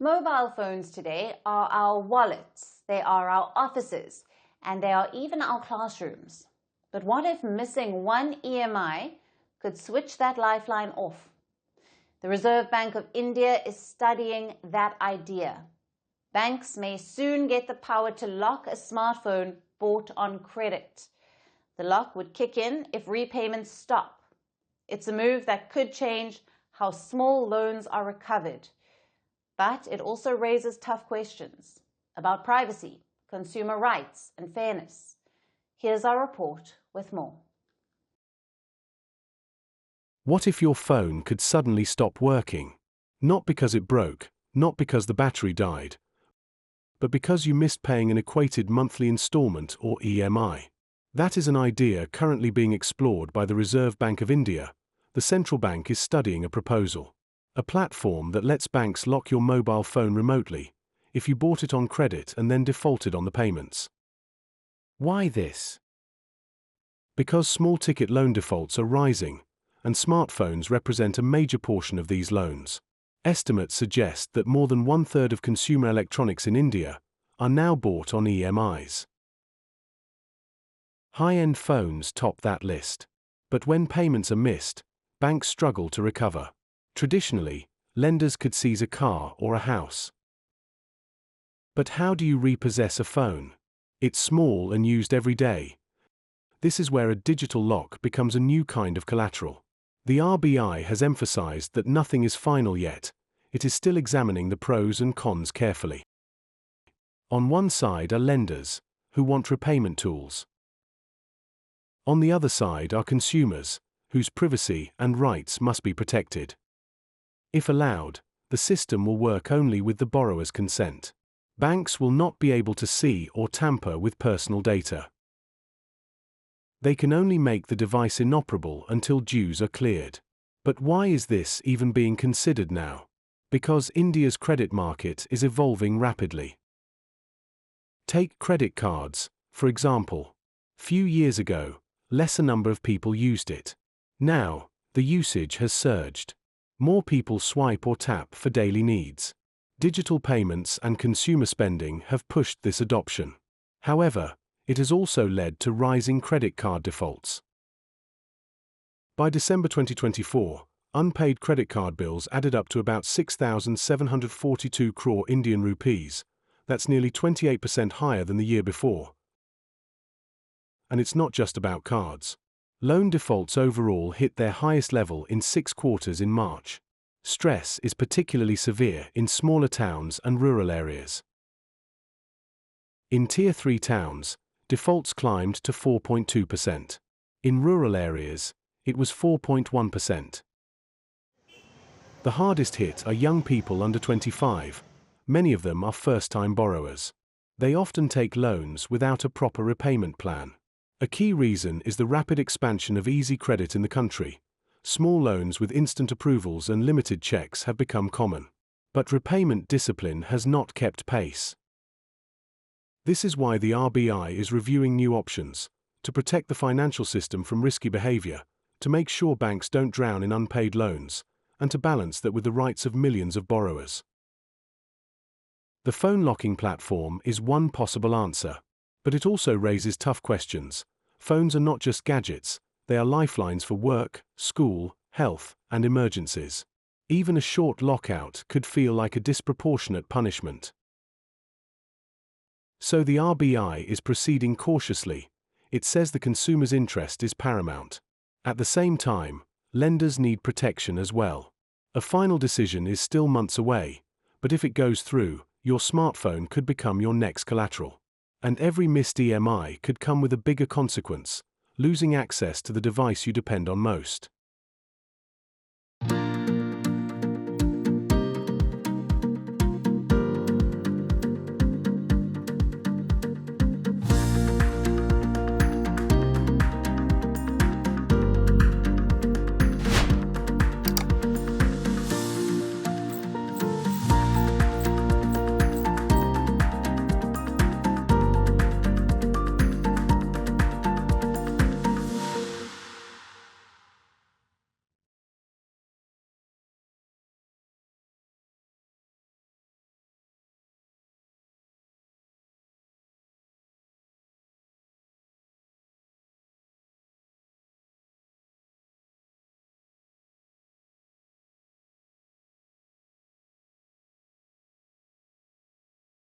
Mobile phones today are our wallets, they are our offices, and they are even our classrooms. But what if missing one EMI could switch that lifeline off? The Reserve Bank of India is studying that idea. Banks may soon get the power to lock a smartphone bought on credit. The lock would kick in if repayments stop. It's a move that could change how small loans are recovered. But it also raises tough questions about privacy, consumer rights, and fairness. Here's our report with more. What if your phone could suddenly stop working? Not because it broke, not because the battery died, but because you missed paying an equated monthly installment or EMI. That is an idea currently being explored by the Reserve Bank of India. The central bank is studying a proposal. A platform that lets banks lock your mobile phone remotely if you bought it on credit and then defaulted on the payments. Why this? Because small-ticket loan defaults are rising, and smartphones represent a major portion of these loans. Estimates suggest that more than one-third of consumer electronics in India are now bought on EMIs. High-end phones top that list. But when payments are missed, banks struggle to recover. Traditionally, lenders could seize a car or a house. But how do you repossess a phone? It's small and used every day. This is where a digital lock becomes a new kind of collateral. The RBI has emphasized that nothing is final yet. It is still examining the pros and cons carefully. On one side are lenders, who want repayment tools. On the other side are consumers, whose privacy and rights must be protected. If allowed, the system will work only with the borrower's consent. Banks will not be able to see or tamper with personal data. They can only make the device inoperable until dues are cleared. But why is this even being considered now? Because India's credit market is evolving rapidly. Take credit cards, for example. Few years ago, lesser number of people used it. Now, the usage has surged. More people swipe or tap for daily needs. Digital payments and consumer spending have pushed this adoption. However, it has also led to rising credit card defaults. By December 2024, unpaid credit card bills added up to about 6,742 crore Indian rupees. That's nearly 28% higher than the year before. And it's not just about cards. Loan defaults overall hit their highest level in 6 quarters in March. Stress is particularly severe in smaller towns and rural areas. In Tier 3 towns, defaults climbed to 4.2%. In rural areas, it was 4.1%. The hardest hit are young people under 25. Many of them are first-time borrowers. They often take loans without a proper repayment plan. A key reason is the rapid expansion of easy credit in the country. Small loans with instant approvals and limited checks have become common. But repayment discipline has not kept pace. This is why the RBI is reviewing new options, to protect the financial system from risky behavior, to make sure banks don't drown in unpaid loans, and to balance that with the rights of millions of borrowers. The phone locking platform is one possible answer, but it also raises tough questions. Phones are not just gadgets, they are lifelines for work, school, health, and emergencies. Even a short lockout could feel like a disproportionate punishment. So the RBI is proceeding cautiously. It says the consumer's interest is paramount. At the same time, lenders need protection as well. A final decision is still months away, but if it goes through, your smartphone could become your next collateral. And every missed EMI could come with a bigger consequence, losing access to the device you depend on most.